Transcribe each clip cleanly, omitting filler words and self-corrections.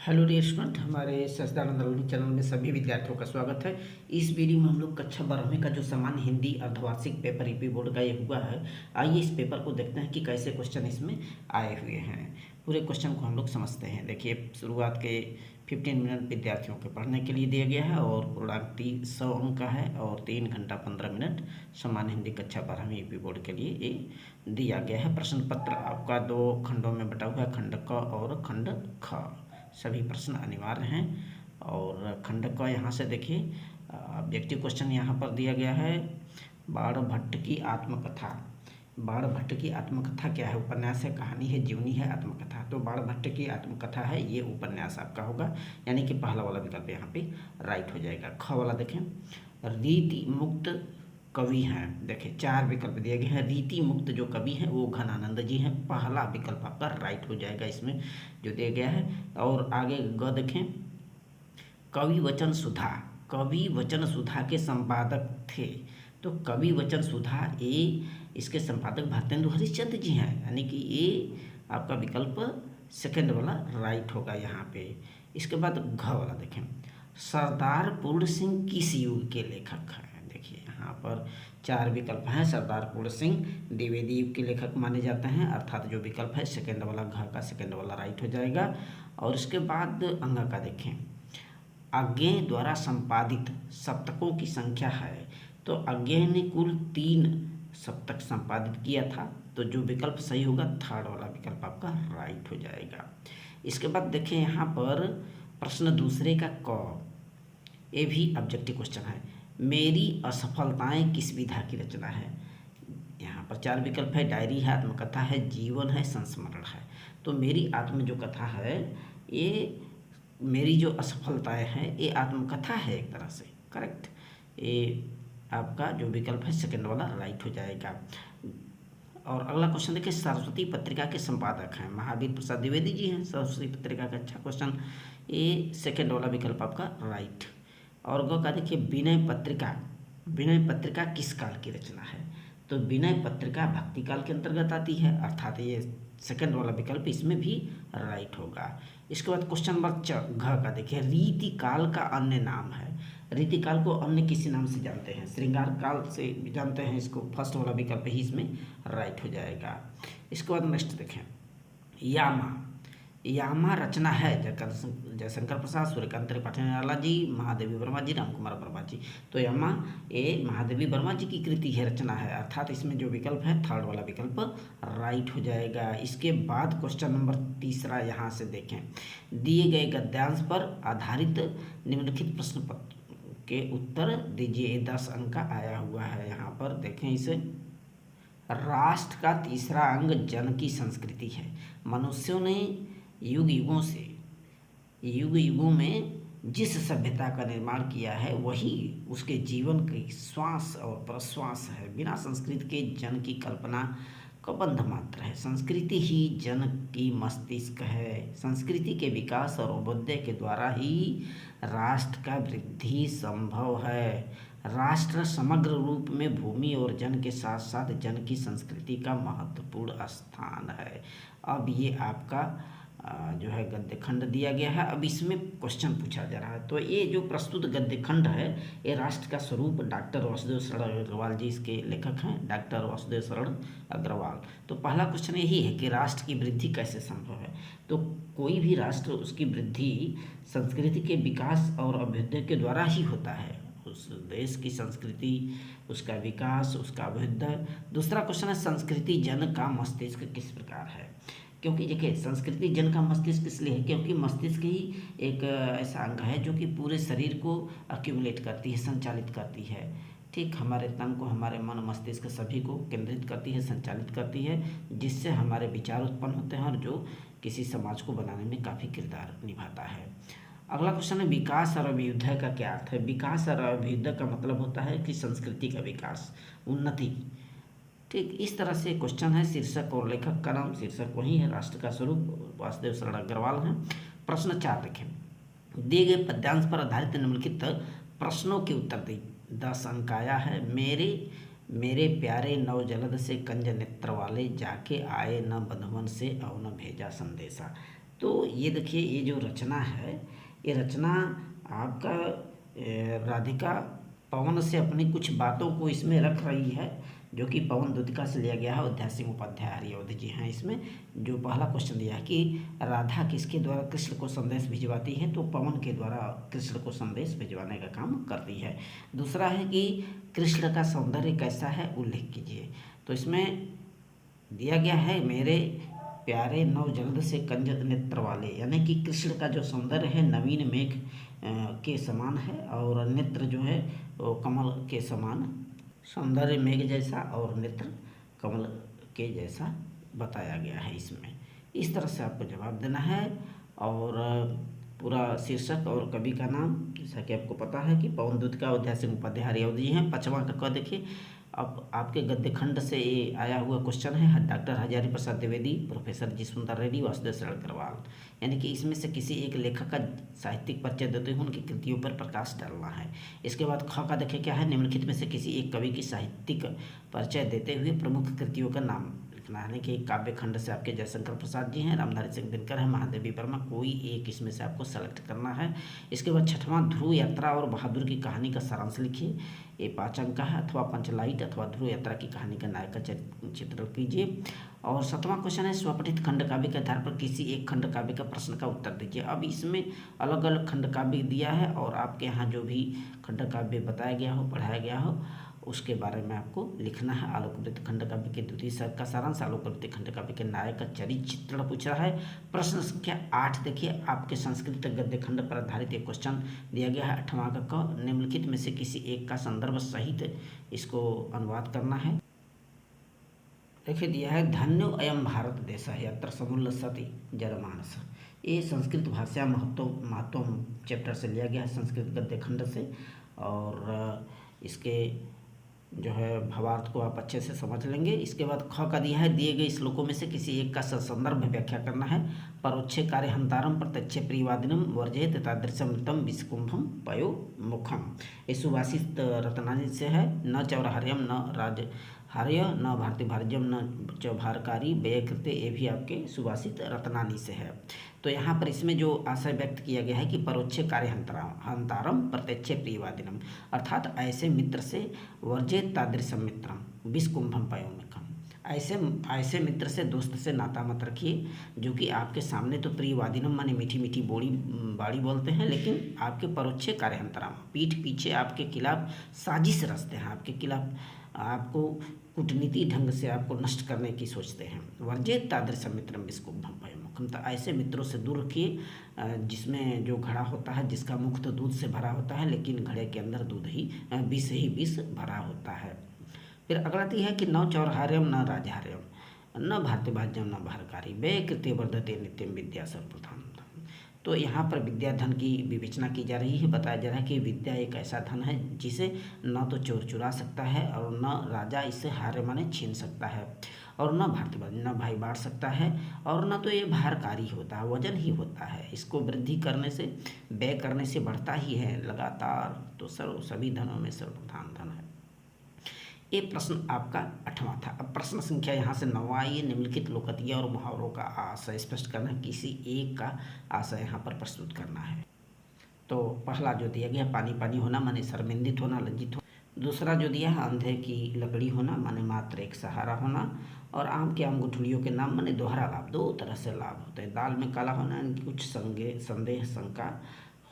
Hello dear student, हमारे सच्चिदानंद learning channel में सभी विद्यार्थियों का स्वागत है। इस वीडियो में हम लोग कक्षा 12वीं का जो सामान्य हिंदी अर्धवार्षिक पेपर यूपी बोर्ड का ये हुआ है, आइए इस पेपर को देखते हैं कि कैसे क्वेश्चन इसमें आए हुए हैं। पूरे क्वेश्चन को हम लोग समझते हैं। देखिए, शुरुआत के 15 मिनट विद्यार्थियों के पढ़ने के लिए दिया गया है और पूर्णांक 100 अंक का है और 3 घंटा 15 मिनट सामान्य हिंदी कक्षा 12वीं यूपी बोर्ड के लिए ये दिया गया है। प्रश्न पत्र आपका 2 खंडों में बटा हुआ है, खंड क और खंड ख। सभी प्रश्न अनिवार्य हैं और खंड क यहाँ से देखिए ऑब्जेक्टिव क्वेश्चन यहाँ पर दिया गया है। बाण भट्ट की आत्मकथा। बाण भट्ट की आत्मकथा क्या है? उपन्यास है, कहानी है, जीवनी है, आत्मकथा। तो बाण भट्ट की आत्मकथा है, ये उपन्यास आपका होगा, यानी कि पहला वाला विकल्प यहाँ पे राइट हो जाएगा। ख वाला देखें, रीति मुक्त कवि हैं। देखिए 4 विकल्प दिए गए हैं। रीति मुक्त जो कवि हैं वो घनानंद जी हैं, पहला विकल्प आपका राइट हो जाएगा इसमें जो दिया गया है। और आगे ग देखें, कवि वचन सुधा। कवि वचन सुधा के संपादक थे, तो कवि वचन सुधा ये इसके संपादक भारतेंदु हरिश्चंद्र जी हैं, यानी कि ये आपका विकल्प सेकंड वाला राइट होगा यहाँ पे। इसके बाद घ वाला देखें, सरदार पूर्ण सिंह किस युग के लेखक हैं? देखिए यहाँ पर 4 विकल्प हैं। सरदार पूर्ण सिंह द्विवेदी युग के लेखक माने जाते हैं, अर्थात जो विकल्प है सेकंड वाला घ का सेकंड वाला राइट हो जाएगा। और इसके बाद अंग का देखें, अज्ञेय द्वारा संपादित सप्तकों की संख्या है, तो अज्ञेय ने कुल 3 सप्तक संपादित किया था, तो जो विकल्प सही होगा थर्ड वाला विकल्प आपका राइट हो जाएगा। इसके बाद देखें यहाँ पर प्रश्न दूसरे का क, ये भी ऑब्जेक्टिव क्वेश्चन है। मेरी असफलताएं किस विधा की रचना है? यहाँ पर 4 विकल्प है, डायरी है, आत्मकथा है, जीवन है, संस्मरण है। तो मेरी आत्म जो कथा है, ये मेरी जो असफलताएं हैं ये आत्मकथा है एक तरह से, करेक्ट। ये आपका जो विकल्प है सेकंड वाला राइट हो जाएगा। और अगला क्वेश्चन देखिए, सरस्वती पत्रिका के संपादक हैं महावीर प्रसाद द्विवेदी जी हैं। सरस्वती पत्रिका का अच्छा क्वेश्चन, ये सेकंड वाला विकल्प आपका राइट। और ग का देखिए, विनय पत्रिका। विनय पत्रिका किस काल की रचना है? तो विनय पत्रिका भक्ति काल के अंतर्गत आती है, अर्थात ये सेकंड वाला विकल्प इसमें भी राइट होगा। इसके बाद क्वेश्चन नंबर घ का देखिए, रीति काल का अन्य नाम है। रीति काल को अन्य किसी नाम से जानते हैं? श्रृंगार काल से जानते हैं इसको, फर्स्ट वाला विकल्प ही इसमें राइट हो जाएगा। इसके बाद नेक्स्ट देखें, यामा। यामा रचना है जयशंकर प्रसाद, सूर्यकांत त्रिपाठी निराला जी, महादेवी वर्मा जी, रामकुमार वर्मा जी। तो यामा ये महादेवी वर्मा जी की कृति है, रचना है, अर्थात इसमें जो विकल्प है थर्ड वाला विकल्प राइट हो जाएगा। इसके बाद क्वेश्चन नंबर तीसरा यहाँ से देखें, दिए गए गद्यांश पर आधारित निम्नलिखित प्रश्न पत्र के उत्तर दीजिए। 10 अंक का आया हुआ है। यहाँ पर देखें इसे, राष्ट्र का तीसरा अंग जन की संस्कृति है। मनुष्यों ने युग युगों में जिस सभ्यता का निर्माण किया है वही उसके जीवन की श्वास और प्रश्वास है। बिना संस्कृति के जन की कल्पना का बंध मात्र है। संस्कृति ही जन की मस्तिष्क है। संस्कृति के विकास और अभ्युदय के द्वारा ही राष्ट्र का वृद्धि संभव है। राष्ट्र समग्र रूप में भूमि और जन के साथ साथ जन की संस्कृति का महत्वपूर्ण स्थान है। अब ये आपका जो है गद्य खंड दिया गया है। अब इसमें क्वेश्चन पूछा जा रहा है। तो ये जो प्रस्तुत गद्य खंड है, ये राष्ट्र का स्वरूप डॉक्टर वासुदेव शरण अग्रवाल जी इसके लेखक हैं, डॉक्टर वासुदेव शरण अग्रवाल। तो पहला क्वेश्चन यही है कि राष्ट्र की वृद्धि कैसे संभव है? तो कोई भी राष्ट्र, उसकी वृद्धि संस्कृति के विकास और अभ्युदय के द्वारा ही होता है। उस देश की संस्कृति, उसका विकास, उसका अभ्युदय। दूसरा क्वेश्चन है, संस्कृति जन का मस्तिष्क किस प्रकार है? क्योंकि देखिए, संस्कृति जन का मस्तिष्क इसलिए है क्योंकि मस्तिष्क ही एक ऐसा अंग है जो कि पूरे शरीर को अक्यूमुलेट करती है, संचालित करती है। ठीक, हमारे तन को, हमारे मन मस्तिष्क सभी को केंद्रित करती है, संचालित करती है, जिससे हमारे विचार उत्पन्न होते हैं और जो किसी समाज को बनाने में काफ़ी किरदार निभाता है। अगला क्वेश्चन है, विकास और अभ्युदय का क्या अर्थ है? विकास और अभ्युदय का मतलब होता है कि संस्कृति का विकास, उन्नति। ठीक, इस तरह से क्वेश्चन है। शीर्षक और लेखक का नाम, शीर्षक वही है, राष्ट्र का स्वरूप वासुदेव शरण अग्रवाल हैं। प्रश्न 4 देखें, दिए गए पद्यांश पर आधारित निम्नलिखित प्रश्नों के उत्तर दी। 10 अंक आया है। मेरे प्यारे नव जलद से कंज नेत्र वाले, जाके आए न बंधुवन से और न भेजा संदेशा। तो ये देखिए, ये जो रचना है, ये रचना आपका राधिका पवन से अपनी कुछ बातों को इसमें रख रही है, जो कि पवन दुतिका से लिया गया है। उदय सिंह उपाध्याय हरिऔध जी हैं इसमें। जो पहला क्वेश्चन दिया है कि राधा किसके द्वारा कृष्ण को संदेश भिजवाती है, तो पवन के द्वारा कृष्ण को संदेश भिजवाने का काम करती है। दूसरा है कि कृष्ण का सौंदर्य कैसा है, उल्लेख कीजिए। तो इसमें दिया गया है, मेरे प्यारे नव जल्द से कंज नेत्र वाले, यानी कि कृष्ण का जो सौंदर्य है नवीन मेघ के समान है, और नेत्र जो है वो कमल के समान, सौंदर्य मेघ जैसा और नेत्र कमल के जैसा बताया गया है इसमें। इस तरह से आपको जवाब देना है। और पूरा शीर्षक और कवि का नाम, जैसा कि आपको पता है कि पवन दुतिका उदय सिंह उपाध्याय हरिऔध जी हैं। 5वां का देखिए, अब आपके गद्य खंड से ये आया हुआ क्वेश्चन है। डॉक्टर हजारी प्रसाद द्विवेदी, प्रोफेसर जी सुंदर रेड्डी, वासुदेव शरण अग्रवाल, यानी कि इसमें से किसी एक लेखक का साहित्यिक परिचय देते हुए उनकी कृतियों पर प्रकाश डालना है। इसके बाद ख का देखिए क्या है, निम्नलिखित में से किसी एक कवि की साहित्यिक परिचय देते हुए प्रमुख कृतियों का नाम लिखना है। यानी कि काव्य खंड से आपके जयशंकर प्रसाद जी हैं, रामधारी सिंह दिनकर है, महादेवी वर्मा, कोई एक इसमें से आपको सेलेक्ट करना है। इसके बाद 6वां, ध्रुव यात्रा और बहादुर की कहानी का सारांश लिखिए। ये 5 अंक का है। अथवा पंचलाइट अथवा ध्रुव यात्रा की कहानी का नायक का चित्र कीजिए। और 7वां क्वेश्चन है, स्वपठित खंड काव्य के आधार पर किसी एक खंड काव्य का प्रश्न का उत्तर दीजिए। अब इसमें अलग अलग खंड काव्य दिया है, और आपके यहाँ जो भी खंड काव्य बताया गया हो, पढ़ाया गया हो, उसके बारे में आपको लिखना है। आलोकवृत्त खंड काव्य के द्वितीय सर्ग का सारांश, आलोकवृत्त खंड काव्य के नायक का चरित्र चित्रण पूछ रहा है। प्रश्न संख्या 8 देखिए, आपके संस्कृत गद्य खंड पर आधारित एक क्वेश्चन दिया गया है। 8वां का क, निम्नलिखित में से किसी एक का संदर्भ सहित इसको अनुवाद करना है। देखिए दिया है, धन्यो अयम भारत देश यत्र समुल्लसति जनमानस। ये संस्कृत भाषा महत्व चैप्टर से लिया गया है, संस्कृत गद्य खंड से। और इसके जो है भावार्थ को आप अच्छे से समझ लेंगे। इसके बाद ख का दिया है, दिए गए श्लोकों में से किसी एक का संदर्भ व्याख्या करना है। परोक्षे कार्य हंतारम प्रत्यक्षे प्रियवादिनम वर्जेत तादृशमृतम विषकुंभम पयो मुखम। ये सुभाषित रत्नानी से है। न चौरहार्यम न राजहार्य न भारती भारज्यम न चौभारकारी व्यय कृत्य, ये भी आपके सुभाषित रत्नानी से है। तो यहाँ पर इसमें जो आशय व्यक्त किया गया है कि परोक्षे कार्य हंतारम प्रत्यक्षे प्रियवादिनम, अर्थात ऐसे मित्र से वर्जेत तादृशम मित्रम विषकुंभम पयोमुखम। ऐसे मित्र से, दोस्त से नाता मत रखिए जो कि आपके सामने तो प्रियवादिनम माने मीठी मीठी बाड़ी बोलते हैं, लेकिन आपके परोक्षे कार्यहंतराम, पीठ पीछे आपके खिलाफ साजिश रचते हैं, आपके खिलाफ आपको कूटनीति ढंग से आपको नष्ट करने की सोचते हैं। वर्जेत तादृशम मित्रम विषकुंभम पयोमुखम, तो ऐसे मित्रों से दूर रखिए जिसमें जो घड़ा होता है, जिसका मुख तो दूध से भरा होता है, लेकिन घड़े के अंदर विष ही विष भरा होता है। फिर अगला है कि न चौरहार्यम न राजहार्यम न भारती भाज्यम न भारकारी व्यय कृत्य वर्धते नित्यम विद्या सर्वप्रधान। तो यहाँ पर विद्या धन की विवेचना की जा रही है। बताया जा रहा है कि विद्या एक ऐसा धन है जिसे न तो चोर चुरा सकता है, और न राजा इससे हार्य माने छीन सकता है, और न भारती न भाई बांट सकता है, और न तो ये भारकारी होता है, वजन ही होता है। इसको वृद्धि करने से, व्यय करने से बढ़ता ही है लगातार। तो सभी धनों में सर्वप्रधान धन है। ये प्रश्न आपका 8वां था। अब प्रश्न संख्या यहाँ से 9वां, ये निम्नलिखित लोकतिय और मुहावरों का आशय स्पष्ट करना है, किसी एक का आशय यहाँ पर प्रस्तुत करना है। तो पहला जो दिया गया, पानी पानी होना माने शर्मिंदित होना, लज्जित होना। दूसरा जो दिया है, अंधे की लकड़ी होना माने मात्र एक सहारा होना। और आम के आम गुठलियों के नाम माने दोहरा लाभ, 2 तरह से लाभ होते हैं। दाल में काला होना, कुछ संदेह शंका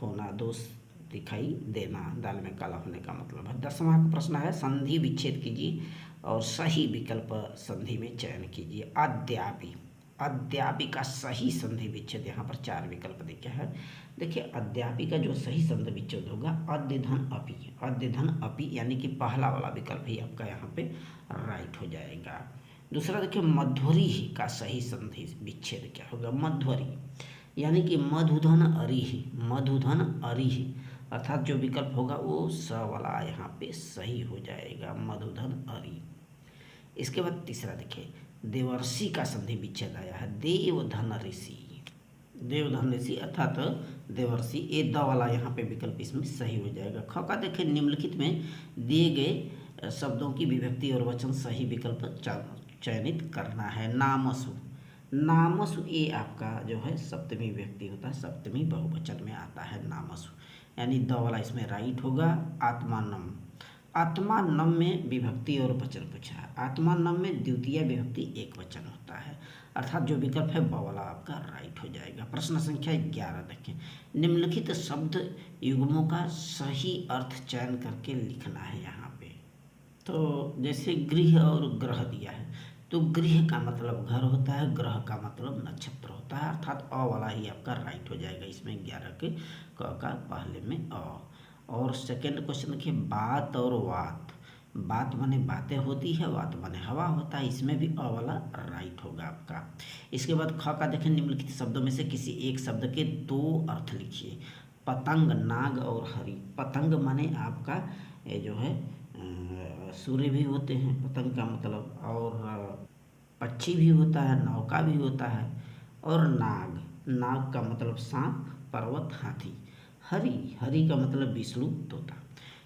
होना, दोष दिखाई देना, दाल में काला होने का मतलब है। 10वां का प्रश्न है, संधि विच्छेद कीजिए और सही विकल्प संधि में चयन कीजिए। अद्यापि, अद्यापि का सही संधि विच्छेद, यहाँ पर 4 विकल्प दिखे हैं। देखिए अद्यापि का जो सही संधि विच्छेद होगा, अद्यधन अपि, अद्यधन अपि, यानी कि पहला वाला विकल्प ही आपका यहाँ पे राइट हो जाएगा। दूसरा देखिए, मध्वरी का सही संधि विच्छेद क्या होगा, मध्वरी, यानी कि मधुधन अरिहि, मधुधन अरिहि, अर्थात जो विकल्प होगा वो स वाला यहाँ पे सही हो जाएगा, मधुधन अरि। इसके बाद तीसरा देखिए, देवर्षि का संधि विच्छेद आया है, देवधन ऋषि, देवधन ऋषि अर्थात देवर्षि, ये द वाला यहाँ पे विकल्प इसमें सही हो जाएगा। ख का देखिए, निम्नलिखित में दिए गए शब्दों की विभक्ति और वचन सही विकल्प चयनित करना है। नामसु, नामसु ये आपका जो है सप्तमी विभक्ति होता है, सप्तमी बहुवचन में आता है नामसु, यानी द वाला इसमें राइट होगा। आत्मानम, आत्मानम में विभक्ति और वचन पूछा है। आत्मानम में द्वितीय विभक्ति एक वचन होता है, अर्थात जो विकल्प है ब वाला आपका राइट हो जाएगा। प्रश्न संख्या 11 देखें, निम्नलिखित शब्द युग्मों का सही अर्थ चयन करके लिखना है यहाँ पे। तो जैसे गृह और ग्रह दिया है, तो गृह का मतलब घर होता है, ग्रह का मतलब नक्षत्र होता है, अर्थात अ वाला ही आपका राइट हो जाएगा इसमें 11 के क का पहले में अ। और सेकंड क्वेश्चन देखिए, बात और वात, बात माने बातें होती है, वात माने हवा होता है, इसमें भी अ वाला राइट होगा आपका। इसके बाद ख का देखें, निम्नलिखित शब्दों में से किसी एक शब्द के दो अर्थ लिखिए। पतंग, नाग और हरि। पतंग माने आपका ये जो है सूर्य भी होते हैं पतंग का मतलब, और पक्षी भी होता है, नौका भी होता है, और नाग, नाग का मतलब सांप, पर्वत, हाथी। हरि, हरि का मतलब विष्णु, तोता।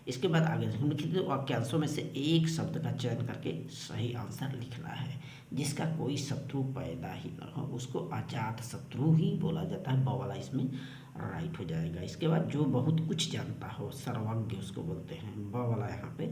इसके बाद आगे निम्नलिखित वाक्यांशों में से एक शब्द का चयन करके सही आंसर लिखना है। जिसका कोई शत्रु पैदा ही न हो उसको अजात शत्रु ही बोला जाता है, ब वाला इसमें राइट हो जाएगा। इसके बाद जो बहुत कुछ जानता हो, सर्वज्ञ उसको बोलते हैं, ब वाला यहाँ पे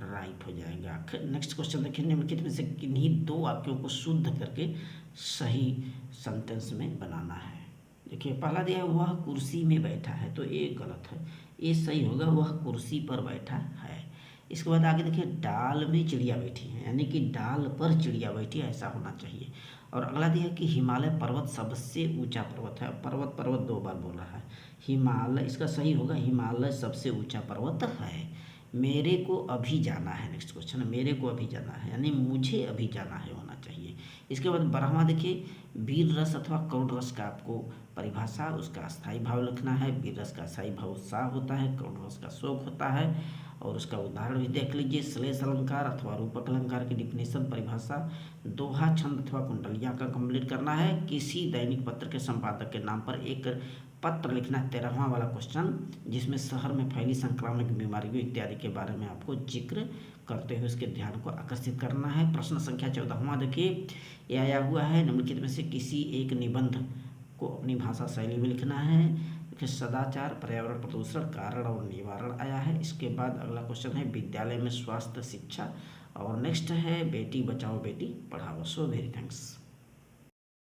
राइट हो जाएगा। नेक्स्ट क्वेश्चन देखिए, निम्नलिखित में से किन्हीं दो वाक्यों को शुद्ध करके सही सेंटेंस में बनाना है। देखिए पहला दिया है, वह कुर्सी में बैठा है, तो ये गलत है, ये सही होगा, वह कुर्सी पर बैठा है। इसके बाद आगे देखिए, डाल में चिड़िया बैठी है, यानी कि डाल पर चिड़िया बैठी है, ऐसा होना चाहिए। और अगला दिया है कि हिमालय पर्वत सबसे ऊंचा पर्वत है, पर्वत पर्वत दो बार बोल रहा है, हिमालय इसका सही होगा, हिमालय सबसे ऊंचा पर्वत है। मेरे को अभी जाना है, नेक्स्ट क्वेश्चन, मेरे को अभी जाना है यानी मुझे अभी जाना है होना चाहिए। इसके बाद 12वां देखिए, वीर रस अथवा करुण रस का आपको परिभाषा, उसका स्थायी भाव लिखना है। वीर रस का स्थायी भाव उत्साह होता है, करुण रस का शोक होता है, और उसका उदाहरण भी देख लीजिए। श्लेष अलंकार अथवा रूपक अलंकार की डिफिनेशन, परिभाषा, दोहा, छंद अथवा कुंडलिया का कंप्लीट करना है। किसी दैनिक पत्र के संपादक के नाम पर एक पत्र लिखना है, 13वां वाला क्वेश्चन, जिसमें शहर में फैली संक्रामक बीमारियों इत्यादि के बारे में आपको जिक्र करते हुए उसके ध्यान को आकर्षित करना है। प्रश्न संख्या 14वां देखिए, यह आया हुआ है, निम्नलिखित में से किसी एक निबंध को अपनी भाषा शैली में लिखना है। देखिए सदाचार, पर्यावरण प्रदूषण, कारण और निवारण आया है। इसके बाद अगला क्वेश्चन है विद्यालय में स्वास्थ्य शिक्षा, और नेक्स्ट है Beti Bachao Beti Padhao. So very thanks.